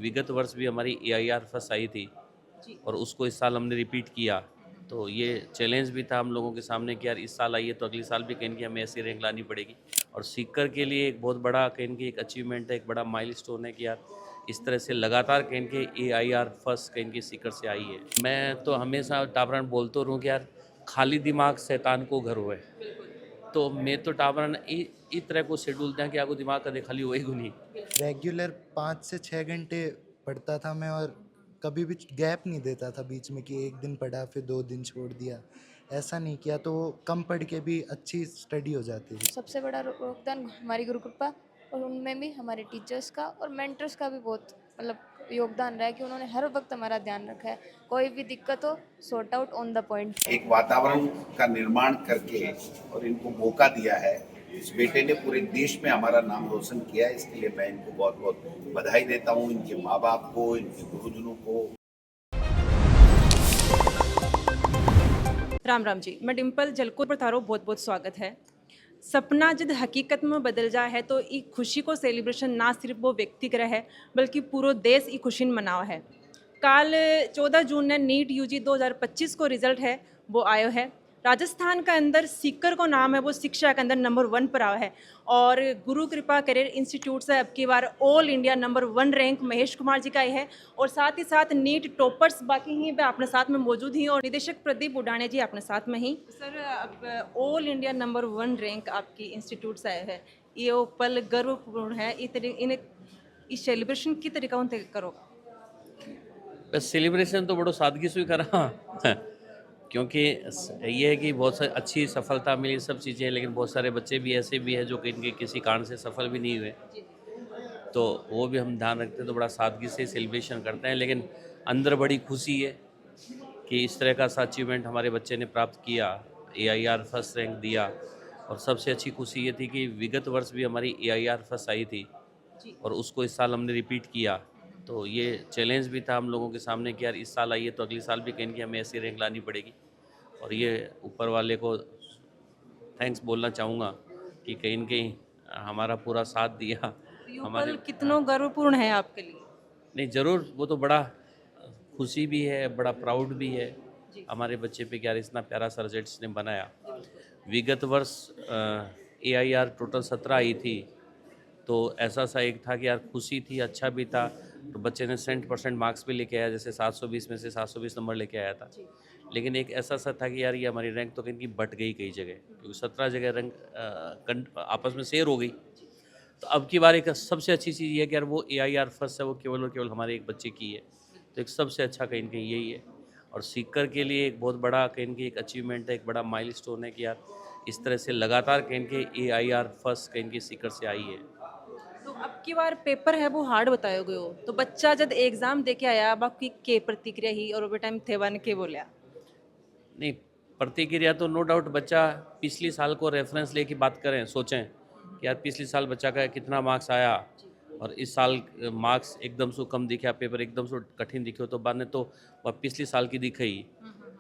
विगत वर्ष भी हमारी AIR फर्स्ट आई थी जी। और उसको इस साल हमने रिपीट किया। तो ये चैलेंज भी था हम लोगों के सामने कि यार इस साल आई है तो अगले साल भी कहीं न कहीं हमें ऐसी रैंक लानी पड़ेगी। और सीकर के लिए एक बहुत बड़ा कहीं न कहीं एक अचीवमेंट है, एक बड़ा माइलस्टोन है कि यार इस तरह से लगातार कहीं न कहीं AIR फर्स्ट कहीं न कहीं सीकर से आई है। मैं तो हमेशा टाबरन बोलता रहूँ कि यार खाली दिमाग शैतान को घर होए। बिल्कुल। तो मैं तो टाबरन ई तरह को शेड्यूल दें कि आपको दिमाग कदे खाली होएगा नहीं। रेगुलर 5 से 6 घंटे पढ़ता था मैं, और कभी भी गैप नहीं देता था बीच में कि एक दिन पढ़ा फिर 2 दिन छोड़ दिया। ऐसा नहीं किया तो कम पढ़ के भी अच्छी स्टडी हो जाती थी। सबसे बड़ा योगदान हमारी गुरु कृपा और उनमें भी हमारे टीचर्स का और मेंटर्स का भी बहुत मतलब योगदान रहा है कि उन्होंने हर वक्त हमारा ध्यान रखा है। कोई भी दिक्कत हो, sort out on the point. एक वातावरण का निर्माण करके और इनको मौका दिया है। इस बेटे ने पूरे देश में हमारा नाम रोशन किया है, इसके लिए मैं इनको बहुत बहुत बधाई देता हूँ, इनके माँ बाप को, इनके गुरुजनों को। राम राम जी, मैं डिम्पल जलकोर पर थारो बहुत बहुत स्वागत है। सपना जब हकीकत में बदल जाए है तो ई खुशी को सेलिब्रेशन ना सिर्फ वो व्यक्ति करे है बल्कि पूरो देश ई खुशी मनावा है। काल 14 जून ने नीट यूजी 2025 को रिजल्ट है वो आयो है। राजस्थान का अंदर सीकर को नाम है वो शिक्षा के अंदर नंबर 1 पर आया है और गुरु कृपा करियर इंस्टीट्यूट से अब की बार all India number 1 rank Mahesh Kumar ji का ही है और साथ ही साथ नीट टॉपर्स बाकी ही अपने साथ में मौजूद ही और निदेशक प्रदीप उडाने जी अपने साथ में ही। सर अब ऑल इंडिया नंबर 1 रैंक आपकी इंस्टीट्यूट से आया है, ये पल गर्वपूर्ण है। इस सेलिब्रेशन की तरीका उनसे करो। बस सेलिब्रेशन तो बड़ो सादगी से ही करा क्योंकि ये है कि बहुत सारी अच्छी सफलता मिली सब चीज़ें, लेकिन बहुत सारे बच्चे भी ऐसे भी हैं जो कि इनके किसी कारण से सफल भी नहीं हुए, तो वो भी हम ध्यान रखते हैं, तो बड़ा सादगी से सेलिब्रेशन करते हैं। लेकिन अंदर बड़ी खुशी है कि इस तरह का अचीवमेंट हमारे बच्चे ने प्राप्त किया, AIR फर्स्ट रैंक दिया। और सबसे अच्छी खुशी ये थी कि विगत वर्ष भी हमारी AIR फर्स्ट आई थी और उसको इस साल हमने रिपीट किया। तो ये चैलेंज भी था हम लोगों के सामने कि यार इस साल आई है तो अगले साल भी कहीं न कहीं हमें ऐसी रैंक लानी पड़ेगी। और ये ऊपर वाले को थैंक्स बोलना चाहूँगा कि कहीं न कहीं हमारा पूरा साथ दिया। ये हमारे पल कितनों गर्वपूर्ण है आपके लिए? नहीं, ज़रूर वो तो बड़ा खुशी भी है, बड़ा प्राउड भी है जी। हमारे बच्चे पे कि यार इतना प्यारा सा रिजल्ट इसने बनाया। विगत वर्ष AIR टोटल 17 आई थी, तो ऐसा सा एक था कि यार खुशी थी, अच्छा भी था। तो बच्चे ने 100% मार्क्स भी लेके आया, जैसे 720 में से 720 नंबर लेके आया था। लेकिन एक ऐसा सा था कि यार ये हमारी रैंक तो कहीं की बट गई कई जगह, क्योंकि 17 जगह रैंक आपस में शेयर हो गई। तो अब की बार एक सबसे अच्छी चीज़ ये है कि यार वो AIR फर्स्ट है वो केवल और केवल हमारे एक बच्चे की है। तो एक सबसे अच्छा कहीं न कहीं यही है। और सीकर के लिए एक बहुत बड़ा कहीं न कहीं एक अचीवमेंट है, एक बड़ा माइलस्टोन है कि यार इस तरह से लगातार कहीं न कहीं AIR फर्स्ट कहीं न कहीं सीकर से आई है। तो अब की बार पेपर है वो हार्ड बताया गयो, तो बच्चा जब एग्जाम दे के आया अब आपकी के प्रतिक्रिया ही और वो टाइम थे वन के बोलिया? नहीं, प्रतिक्रिया तो नो डाउट बच्चा पिछले साल को रेफरेंस लेके बात करें, सोचें कि यार पिछले साल बच्चा का कितना मार्क्स आया और इस साल मार्क्स एकदम से कम दिखा, पेपर एकदम से कठिन दिखे, तो बाद में तो वह पिछले साल की दिखे ही।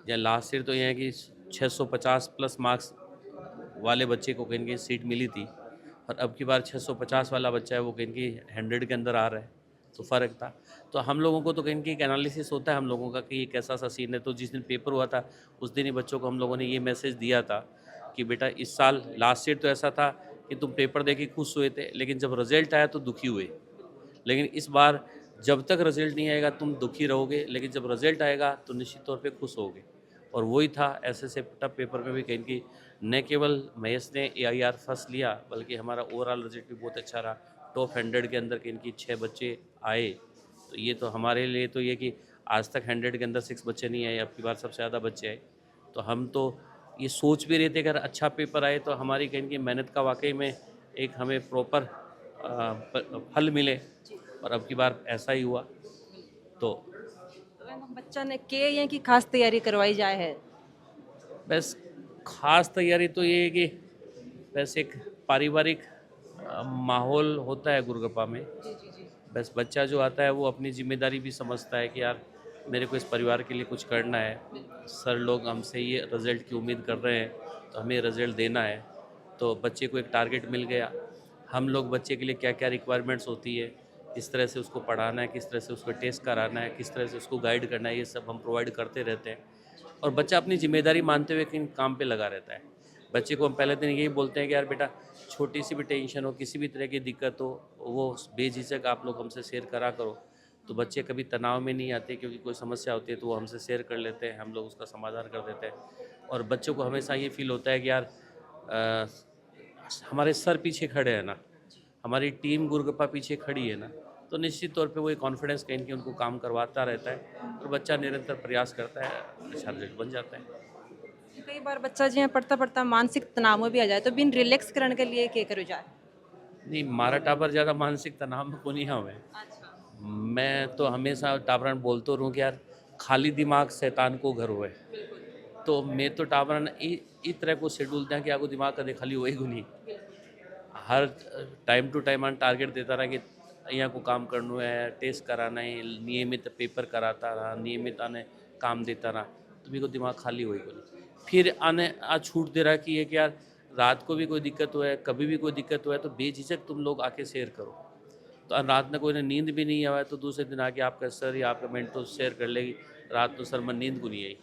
या लास्ट ईयर तो ये है कि 650 प्लस मार्क्स वाले बच्चे को कहीं न कहीं सीट मिली थी और अब की बार 650 वाला बच्चा है वो कहीं न कहीं 100 के अंदर आ रहा है, तो फ़र्क था। तो हम लोगों को तो कहीं न कहीं एक एनालिसिस होता है हम लोगों का कि ये कैसा-सा सीन है। तो जिस दिन पेपर हुआ था, उस दिन ही बच्चों को हम लोगों ने ये मैसेज दिया था कि बेटा इस साल लास्ट ईयर तो ऐसा था कि तुम पेपर दे के खुश हुए थे, लेकिन जब रिज़ल्ट आया तो दुखी हुए। लेकिन इस बार जब तक रिज़ल्ट नहीं आएगा तुम दुखी रहोगे, लेकिन जब रिज़ल्ट आएगा तो निश्चित तौर पे खुश होगे। और वही था, ऐसे टफ पेपर में भी कहीं न कहीं न केवल महेश ने AIR फर्स्ट लिया, बल्कि हमारा ओवरऑल रिज़ल्ट भी बहुत अच्छा रहा। टॉप 100 के अंदर कहीं न कहीं 6 बच्चे आए। तो ये तो हमारे लिए तो ये कि आज तक 100 के अंदर 6 बच्चे नहीं आए, अब की बार सबसे ज़्यादा बच्चे आए। तो हम तो ये सोच भी रहे थे अगर अच्छा पेपर आए तो हमारी कहीं न कहीं मेहनत का वाक़ई में एक हमें प्रॉपर फल मिले, और अब की बार ऐसा ही हुआ। तो तो एम बच्चा ने के ये की खास तैयारी करवाई जाए है? बस ख़ास तैयारी तो ये है कि बस एक पारिवारिक माहौल होता है गुरुकृपा में। जी जी जी। बस बच्चा जो आता है वो अपनी ज़िम्मेदारी भी समझता है कि यार मेरे को इस परिवार के लिए कुछ करना है। सर लोग हमसे ये रिज़ल्ट की उम्मीद कर रहे हैं, तो हमें रिज़ल्ट देना है। तो बच्चे को एक टारगेट मिल गया। हम लोग बच्चे के लिए क्या-क्या रिक्वायरमेंट्स होती है किस तरह से उसको पढ़ाना है, किस तरह से उसको टेस्ट कराना है, किस तरह से उसको गाइड करना है, ये सब हम प्रोवाइड करते रहते हैं। और बच्चा अपनी जिम्मेदारी मानते हुए कहीं काम पे लगा रहता है। बच्चे को हम पहले दिन यही बोलते हैं कि यार बेटा, छोटी सी भी टेंशन हो, किसी भी तरह की दिक्कत हो, वो बेझिझक आप लोग हमसे शेयर करा करो। तो बच्चे कभी तनाव में नहीं आते, क्योंकि कोई समस्या होती है तो वो हमसे शेयर कर लेते हैं, हम लोग उसका समाधान कर देते हैं। और बच्चों को हमेशा ये फील होता है कि यार हमारे सर पीछे खड़े हैं ना, हमारी टीम गुरुकृपा पीछे खड़ी है ना, तो निश्चित तौर पे वो एक कॉन्फिडेंस कहीं न कहीं उनको काम करवाता रहता है और बच्चा निरंतर प्रयास करता है, अच्छा रिजल्ट बन जाता है। कई बार बच्चा जि'यां पढ़ता पढ़ता मानसिक तनाव में भी आ जाए तो बिन रिलैक्स करने के लिए क्या करो जाए? नहीं, मारा टाबर ज़्यादा मानसिक तनाव में कोनी हवे। मैं तो हमेशा टाबरन बोलतो रहूँ कि यार, खाली दिमाग शैतान को घर होवे। तो मैं तो टाबरन ई तरह को शेड्यूल दें कि आपको दिमाग कदे खाली होए को नहीं। हर टाइम टू टाइम आन टारगेट देता रहा कि અહીંયા को काम करनो है, टेस्ट कराना है, नियमित पेपर कराता रहा, नियमित आने काम देता रहा, तो मेरे को दिमाग खाली होई को नहीं। फिर आने आ छूट दे रहा कि ये कि यार, रात को भी कोई दिक्कत हुआ है, कभी भी कोई दिक्कत हुआ है, तो बेझिझक तुम लोग आके शेयर करो। तो रात में कोई ने नींद भी नहीं आवा है तो दूसरे दिन आके आपका सर या आपका मेंटर शेयर कर लेगी, रात तो सर मैं नींद को नहीं आई।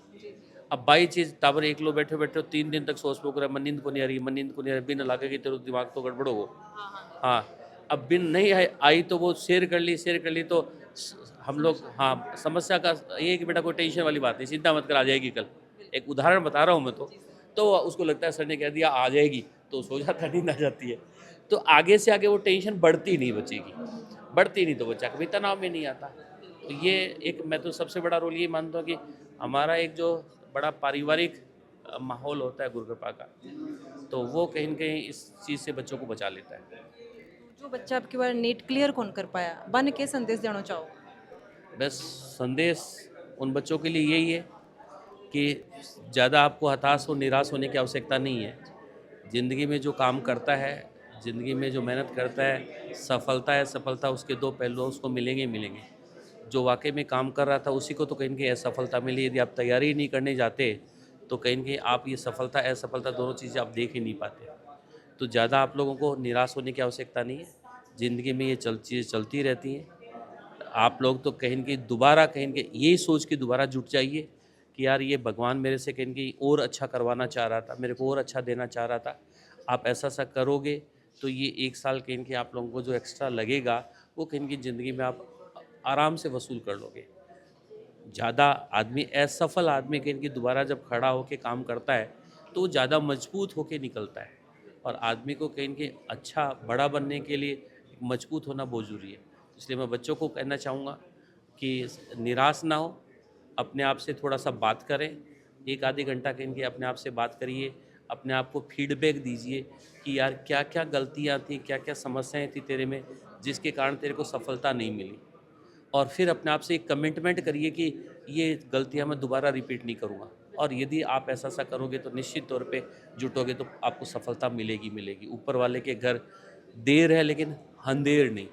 अब बाई चीज़ टाबर एक लो बैठे बैठे 3 दिन तक सोच पो कर मैं नींद को नहीं आ रही, मैं नींद को नहीं आ रही, बिन लागे कि तेरे दिमाग तो गड़बड़ हो। हाँ, अब बिन नहीं आई तो वो शेयर कर ली तो हम लोग, हाँ, समस्या का ये है कि बेटा कोई टेंशन वाली बात नहीं, चिंता मत कर, आ जाएगी कल। एक उदाहरण बता रहा हूँ मैं तो उसको लगता है सर ने कह दिया आ जाएगी, तो सो जाता, नींद आ जाती है। तो आगे से आगे वो टेंशन बढ़ती नहीं बच्चे की, बढ़ती नहीं तो बच्चा कभी तनाव में नहीं आता। तो ये एक, मैं तो सबसे बड़ा रोल ये मानता हूँ कि हमारा एक जो बड़ा पारिवारिक माहौल होता है गुरुकृपा का, तो वो कहीं न कहीं इस चीज़ से बच्चों को बचा लेता है। जो बच्चा आपकी बार नीट क्लियर कौन कर पाया, बन के संदेश देना चाहो? बस संदेश उन बच्चों के लिए यही है कि ज़्यादा आपको हताश और निराश होने की आवश्यकता नहीं है। ज़िंदगी में जो काम करता है, ज़िंदगी में जो मेहनत करता है, सफलता है असफलता उसके दो पहलू उसको मिलेंगे ही मिलेंगे। जो वाक़ई में काम कर रहा था उसी को तो कहीं न कहीं असफलता मिली। यदि आप तैयारी ही नहीं करने जाते, तो कहीं न कहीं आप ये सफलता असफलता दोनों चीज़ें आप देख ही नहीं पाते। तो ज़्यादा आप लोगों को निराश होने की आवश्यकता नहीं है। ज़िंदगी में ये चीज़ें चलती रहती हैं। आप लोग तो कहीं न कहीं दोबारा कहीं न कहीं यही सोच के दोबारा जुट जाइए कि यार, ये भगवान मेरे से कहीं न कहीं और अच्छा करवाना चाह रहा था, मेरे को और अच्छा देना चाह रहा था। आप ऐसा-ऐसा करोगे तो ये 1 साल कहीं न कहीं आप लोगों को जो एक्स्ट्रा लगेगा, वो कहीं न कहीं ज़िंदगी में आप आराम से वसूल कर लोगे। ज़्यादा आदमी, असफल आदमी कहीं न कहीं दोबारा जब खड़ा होके काम करता है, तो वो ज़्यादा मजबूत होके निकलता है। और आदमी को कहीं न कहीं अच्छा बड़ा बनने के लिए मजबूत होना बहुत ज़रूरी है। इसलिए मैं बच्चों को कहना चाहूँगा कि निराश ना हो, अपने आप से थोड़ा-सा बात करें, 1 आधे घंटा कहीं न कहीं अपने आप से बात करिए, अपने आप को फीडबैक दीजिए कि यार क्या-क्या गलतियाँ थी, क्या-क्या समस्याएँ थी तेरे में, जिसके कारण तेरे को सफलता नहीं मिली। और फिर अपने आप से एक कमिटमेंट करिए कि ये गलतियाँ मैं दोबारा रिपीट नहीं करूँगा। और यदि आप ऐसा-ऐसा करोगे तो निश्चित तौर पे जुटोगे तो आपको सफलता मिलेगी मिलेगी। ऊपर वाले के घर देर है लेकिन अंधेर नहीं।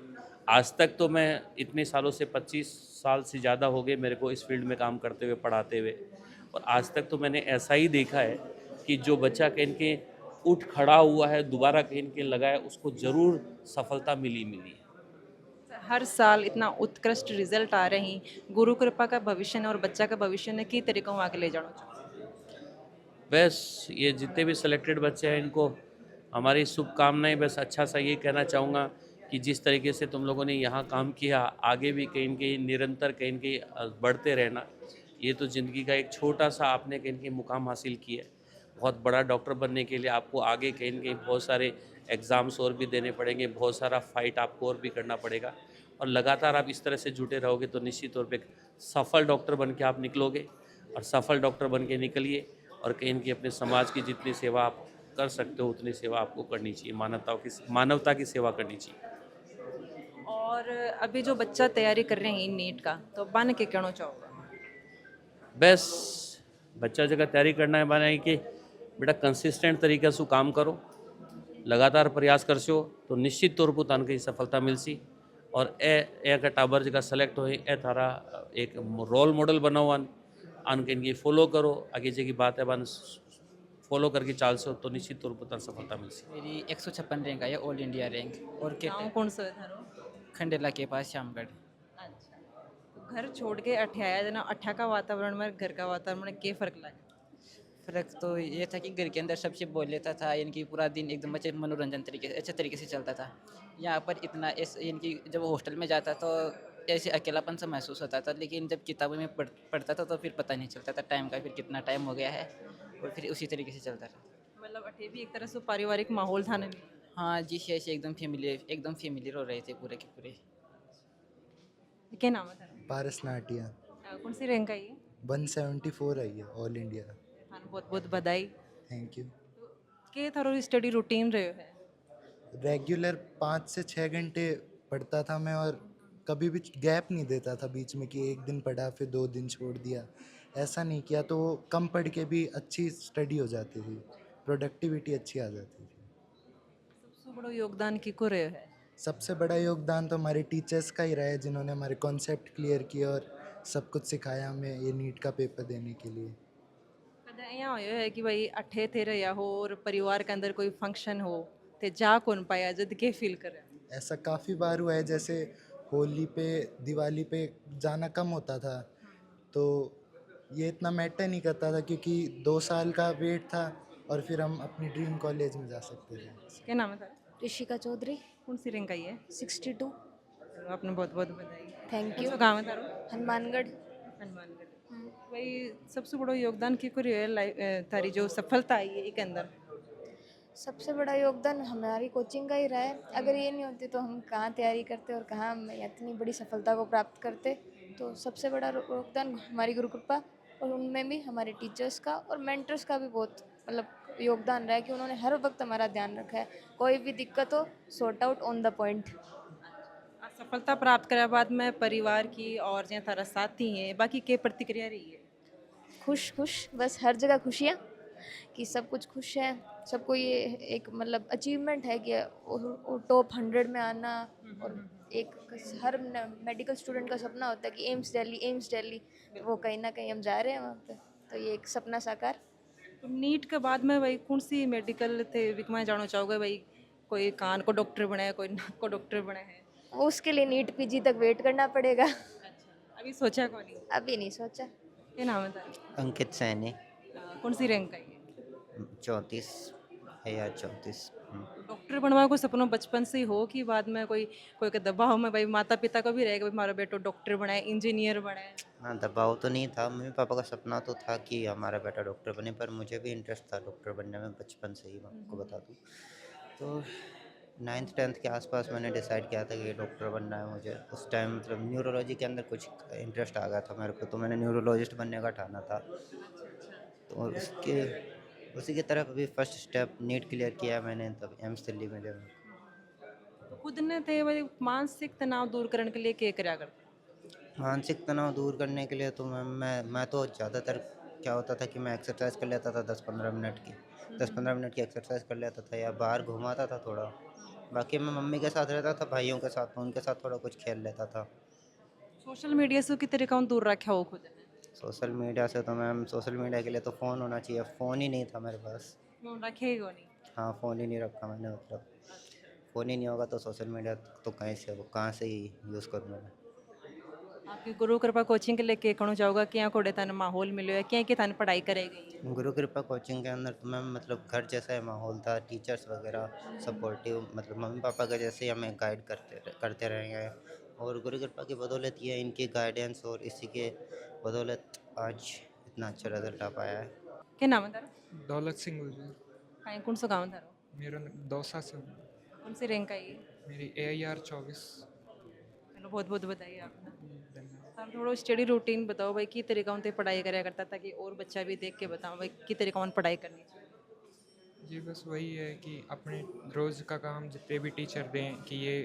आज तक तो मैं इतने सालों से 25 साल से ज़्यादा हो गए मेरे को इस फील्ड में काम करते हुए, पढ़ाते हुए, और आज तक तो मैंने ऐसा ही देखा है कि जो बच्चा कहीं न कहीं उठ खड़ा हुआ है, दोबारा कहीं न कहीं लगा है, उसको ज़रूर सफलता मिली मिली है। हर साल इतना उत्कृष्ट रिजल्ट आ रहे हैं, गुरु कृपा का भविष्य ने और बच्चा का भविष्य ने की तरीकों आगे ले जाना चाहो? बस ये जितने भी सिलेक्टेड बच्चे हैं इनको हमारी शुभकामनाएं। बस अच्छा सा ये कहना चाहूँगा कि जिस तरीके से तुम लोगों ने यहाँ काम किया, आगे भी कहीं न कहीं निरंतर कहीं न कहीं बढ़ते रहना। ये तो ज़िंदगी का एक छोटा सा आपने कहीं न कहीं मुकाम हासिल किया है। बहुत बड़ा डॉक्टर बनने के लिए आपको आगे कहीं न कहीं बहुत सारे एग्ज़ाम्स और भी देने पड़ेंगे, बहुत सारा फाइट आपको और भी करना पड़ेगा। और लगातार आप इस तरह से जुटे रहोगे तो निश्चित तौर पे एक सफल डॉक्टर बन के आप निकलोगे। और सफल डॉक्टर बन के निकलिए और कहीं न कहीं अपने समाज की जितनी सेवा आप कर सकते हो उतनी सेवा आपको करनी चाहिए, मानवता की सेवा करनी चाहिए। और अभी जो बच्चा तैयारी कर रहे हैं नीट का, तो बन के कहना चाहोगे? बस बच्चा जगह तैयारी करना है माने कि बेटा कंसिस्टेंट तरीके से काम करो, लगातार प्रयास करशो तो निश्चित तौर पर तन कहीं सफलता मिलसी। और ए का टाबर जगह सेलेक्ट हो ए थारा एक रोल मॉडल बनाओ, आन के इनकी फॉलो करो, आगे जगह बात है बन फॉलो करके चाल सो तो निश्चित तौर पर सफलता मिलसी। मेरी 156 रैंक आई है, ऑल इंडिया रैंक। और गाँव कौन सा है थारो? खंडेला के पास श्यामगढ़। अच्छा, तो घर छोड़ के अठे आया जना, अठा का वातावरण में घर का वातावरण में क्या फर्क लगा? फ़र्क तो ये था कि घर के अंदर सबसे बोल लेता था, यानी कि पूरा दिन एकदम अच्छे मनोरंजन तरीके से अच्छे तरीके से चलता था। यहाँ पर इतना ऐसे यानी कि जब हॉस्टल में जाता तो ऐसे अकेलापन सा महसूस होता था, लेकिन जब किताबों में पढ़ता था तो फिर पता नहीं चलता था टाइम का, फिर कितना टाइम हो गया है, और फिर उसी तरीके से चलता था। मतलब अठे भी एक तरह से पारिवारिक माहौल था ना। हाँ जी, ऐसे एकदम फेमिलियर हो रहे थे पूरे के पूरे। क्या नाम है तेरा? पारस नाटिया कौन सी रैंक आई है? 174 आई है ऑल इंडिया। हाँ, बहुत बहुत बधाई। Thank you. के थारो स्टडी रूटीन रहे है? रेगुलर 5 से 6 घंटे पढ़ता था मैं, और कभी भी गैप नहीं देता था बीच में कि एक दिन पढ़ा फिर 2 दिन छोड़ दिया। ऐसा नहीं किया तो कम पढ़ के भी अच्छी स्टडी हो जाती थी, प्रोडक्टिविटी अच्छी आ जाती थी। सबसे बड़ा योगदान किको रहे है? सबसे बड़ा योगदान तो हमारे टीचर्स का ही रहा है, जिन्होंने हमारे कॉन्सेप्ट क्लियर किए और सब कुछ सिखाया हमें ये नीट का पेपर देने के लिए। कदा यहाँ होयो है कि भाई अठे थे रहा हो और परिवार के अंदर कोई फंक्शन हो ते जा कौन पाया, जद के फील करे? ऐसा काफ़ी बार हुआ है, जैसे होली पे दिवाली पे जाना कम होता था, तो ये इतना मैटर नहीं करता था क्योंकि 2 साल का वेट था और फिर हम अपनी ड्रीम कॉलेज में जा सकते थे। क्या नाम है तेरा? ऋषिका चौधरी, कौन सी रैंक आई है? 62। चलो, आपने बहुत बहुत बधाई। थैंक कौन यू। सा गाँव है तारो? हनुमानगढ़। हनुमानगढ़। भाई सबसे बड़ा योगदान किको रहे है लाइफ तारी जो सफलता आई है एक अंदर? सबसे बड़ा योगदान हमारी कोचिंग का ही रहा है। अगर ये नहीं होती तो हम कहाँ तैयारी करते और कहाँ हम इतनी बड़ी सफलता को प्राप्त करते। तो सबसे बड़ा योगदान हमारी गुरु कृपा, और उनमें भी हमारे टीचर्स का और मेंटर्स का भी बहुत मतलब योगदान रहा है कि उन्होंने हर वक्त हमारा ध्यान रखा है। कोई भी दिक्कत हो, sort out on the point. सफलता प्राप्त करे बाद में परिवार की और जो थारा साथी है बाकी के प्रतिक्रिया रही है? खुश खुश, बस हर जगह खुशियाँ, कि सब कुछ खुश है। सबको ये एक मतलब अचीवमेंट है कि टॉप 100 में आना, और एक हर मेडिकल स्टूडेंट का सपना होता है कि एम्स दिल्ली, तो वो कहीं ना कहीं हम जा रहे हैं वहाँ पे, तो ये एक सपना साकार। तो नीट के बाद में भाई कौन सी मेडिकल थे विक में जाना चाहोगे भाई? कोई कान को डॉक्टर बना है, कोई नाक को डॉक्टर बना है? उसके लिए नीट पीजी तक वेट करना पड़ेगा। अच्छा, अभी सोचा कौन नहीं? अभी नहीं सोचा। क्या नाम है तारा? अंकित सैनी। कौन सी रैंक आई है? 34 है या 34। डॉक्टर बनवा को सपनों बचपन से ही हो कि बाद में कोई कोई के दबाव में भाई माता पिता को भी रहेगा भाई हमारा बेटो डॉक्टर बनाए, इंजीनियर बनाए? हाँ, दबाव तो नहीं था, मम्मी पापा का सपना तो था कि हमारा बेटा डॉक्टर बने, पर मुझे भी इंटरेस्ट था डॉक्टर बनने में बचपन से ही, मैं आपको बता दूँ। तो 9th-10th के आसपास मैंने डिसाइड किया था कि डॉक्टर बनना है मुझे। उस टाइम मतलब न्यूरोलॉजी के अंदर कुछ इंटरेस्ट आ गया था मेरे को, तो मैंने न्यूरोलॉजिस्ट बनने का ठाना था। तो उसके उसी की तरफ अभी फर्स्ट स्टेप नीट क्लियर किया मैंने, तब एम्स दिल्ली में जब। तो खुद ने थे भाई मानसिक तनाव दूर करने के लिए क्या कराया करते? मानसिक तनाव दूर करने के लिए तो मैं तो ज़्यादातर क्या होता था कि मैं एक्सरसाइज कर लेता था 10-15 मिनट की, 10-15 मिनट की एक्सरसाइज कर लेता था या बाहर घुमाता था थोड़ा। बाकी मैं मम्मी के साथ रहता था, भाइयों के साथ, तो उनके साथ थोड़ा कुछ खेल लेता था। सोशल मीडिया से कितने अकाउंट दूर रखा हो खुद ने? सोशल मीडिया से तो मैम, सोशल मीडिया के लिए तो फ़ोन होना चाहिए, फ़ोन ही नहीं था मेरे पास। फोन रखे ही नहीं? हाँ, फ़ोन ही नहीं रखा मैंने, मतलब फ़ोन ही नहीं होगा तो सोशल मीडिया तो कहाँ से ही यूज़ करूँ मैं। आपकी गुरु कृपा कोचिंग के लिए क्या कहना चाहोगा? क्या कोड़े तन माहौल मिलो है, क्या तन पढ़ाई करेगी? गुरु कृपा कोचिंग के अंदर तो मैम मतलब घर जैसा ही माहौल था, टीचर्स वगैरह सपोर्टिव, मतलब मम्मी पापा के जैसे ही हमें गाइड करते रहेंगे, और गुरु कृपा की बदौलत ये इनकी गाइडेंस और इसी के बदौलत आज इतना अच्छा रिजल्ट आ पाया है। क्या नाम है तारा? दौलत सिंह गुजर। कहीं कौन सा गाँव है तारा? मेरा दौसा से हूँ। कौन सी रैंक आई है? मेरी AIR 24। चलो बहुत बहुत बताइए आपने। धन्यवाद। सर थोड़ा स्टडी रूटीन बताओ भाई कि तरीका उनसे पढ़ाई कराया करता था कि और बच्चा भी देख के बताओ भाई कि तरीका उन पढ़ाई करनी चाहिए? जी बस वही है कि अपने रोज़ का काम जितने भी टीचर दें कि ये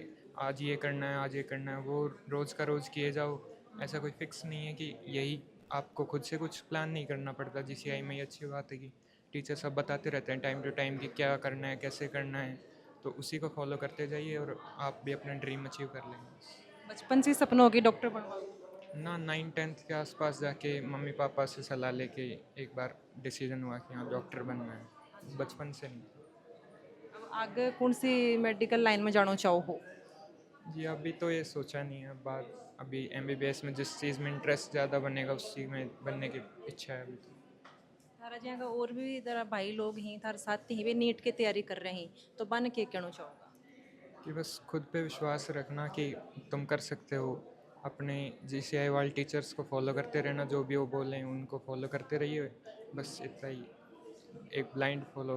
आज ये करना है, आज ये करना है, वो रोज़ का रोज़ किए जाओ। ऐसा कोई फिक्स नहीं है कि यही, आपको खुद से कुछ प्लान नहीं करना पड़ता। GCI में ये अच्छी बात है कि टीचर सब बताते रहते हैं टाइम टू टाइम कि क्या करना है, कैसे करना है, तो उसी को फॉलो करते जाइए और आप भी अपना ड्रीम अचीव कर लेंगे। बचपन से सपना होगी डॉक्टर बनवा? ना 9th-10th के आसपास जाके मम्मी पापा से सलाह लेके एक बार डिसीजन हुआ कि हाँ डॉक्टर बनना है, बचपन से नहीं। अब आगे कौन सी मेडिकल लाइन में जाना चाहो हो? जी अभी तो ये सोचा नहीं है, बात अभी MBBS में जिस चीज़ में इंटरेस्ट ज़्यादा बनेगा उस चीज़ में बनने की इच्छा है अभी तो। थारा जी का और भी तरह भाई लोग हैं थारे साथ ही वे नीट की तैयारी कर रहे हैं तो बन के कहना चाहोगा? कि बस खुद पे विश्वास रखना कि तुम कर सकते हो, अपने GCI वाले टीचर्स को फॉलो करते रहना, जो भी वो बोलें उनको फॉलो करते रहिए, बस इतना ही। एक ब्लाइंड फॉलो,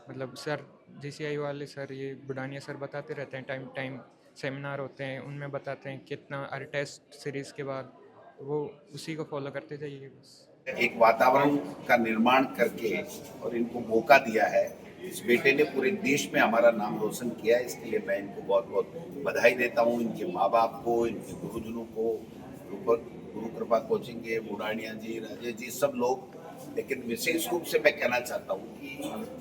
मतलब सर GCI वाले सर ये बुढ़ानिया सर बताते रहते हैं, टाइम टाइम सेमिनार होते हैं उनमें बताते हैं कितना हर टेस्ट सीरीज़ के बाद, वो उसी को फॉलो करते जाइए बस। एक वातावरण का निर्माण करके और इनको मौका दिया है। इस बेटे ने पूरे देश में हमारा नाम रोशन किया है, इसके लिए मैं इनको बहुत बहुत बधाई देता हूँ। इनके माँ बाप को, इनके गुरुजनों को, गुरु कृपा कोचिंग के बुढ़ानिया जी, राजेश जी, सब लोग। लेकिन विशेष रूप से मैं कहना चाहता हूँ कि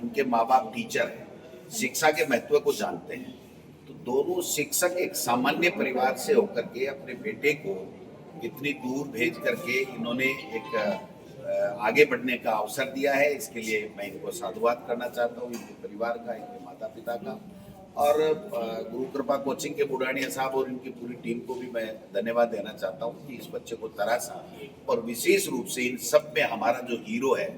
इनके माँ बाप टीचर हैं, शिक्षा के महत्व को जानते हैं। तो दोनों शिक्षक एक सामान्य परिवार से होकर के अपने बेटे को इतनी दूर भेज करके इन्होंने एक आगे बढ़ने का अवसर दिया है। इसके लिए मैं इनको साधुवाद करना चाहता हूँ, इनके परिवार का, इनके माता पिता का, और गुरु कृपा कोचिंग के बुढ़ानिया साहब और इनकी पूरी टीम को भी मैं धन्यवाद देना चाहता हूँ कि इस बच्चे को तराशा। और विशेष रूप से इन सब में हमारा जो हीरो है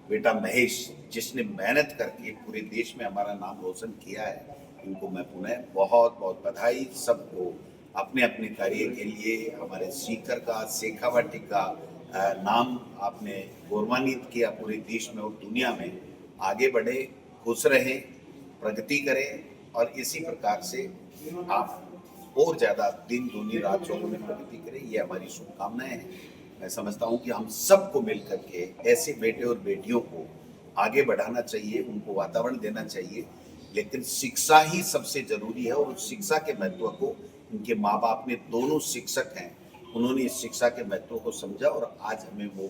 बेटा महेश, जिसने मेहनत करके पूरे देश में हमारा नाम रोशन किया है, इनको मैं पुनः बहुत बहुत बधाई। सबको अपने अपने कार्य के लिए हमारे सीकर का, शेखावाटी का नाम आपने गौरवान्वित किया पूरे देश में और दुनिया में। आगे बढ़े, खुश रहें, प्रगति करें और इसी प्रकार से आप और ज़्यादा दिन दूनी रात चौगुनी प्रगति करें, ये हमारी शुभकामनाएं हैं। मैं समझता हूँ कि हम सबको मिल करके ऐसे बेटे और बेटियों को आगे बढ़ाना चाहिए, उनको वातावरण देना चाहिए। लेकिन शिक्षा ही सबसे जरूरी है और उस शिक्षा के महत्व को इनके माँ बाप ने, दोनों शिक्षक हैं, उन्होंने इस शिक्षा के महत्व को समझा और आज हमें वो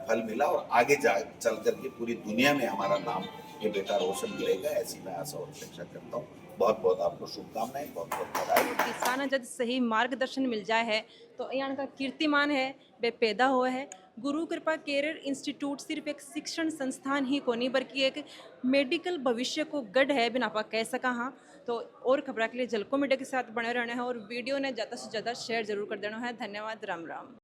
फल मिला और आगे जा चल करके पूरी दुनिया में हमारा नाम ये बेटा रोशन करेगा, ऐसी मैं आशा और अपेक्षा करता हूँ। बहुत बहुत आपको शुभकामनाएं, बहुत बहुत बधाई। किसान जब सही मार्गदर्शन मिल जाए है तो यहाँ का कीर्तिमान है वे पैदा हुआ है। गुरु कृपा कैरियर इंस्टीट्यूट सिर्फ एक शिक्षण संस्थान ही को नहीं बल्कि एक मेडिकल भविष्य को गढ़ है बिना आप कह सका। हाँ तो और खबर के लिए जलको मीडिया के साथ बने रहना है और वीडियो ने ज़्यादा से ज़्यादा शेयर जरूर कर देना है। धन्यवाद। राम राम।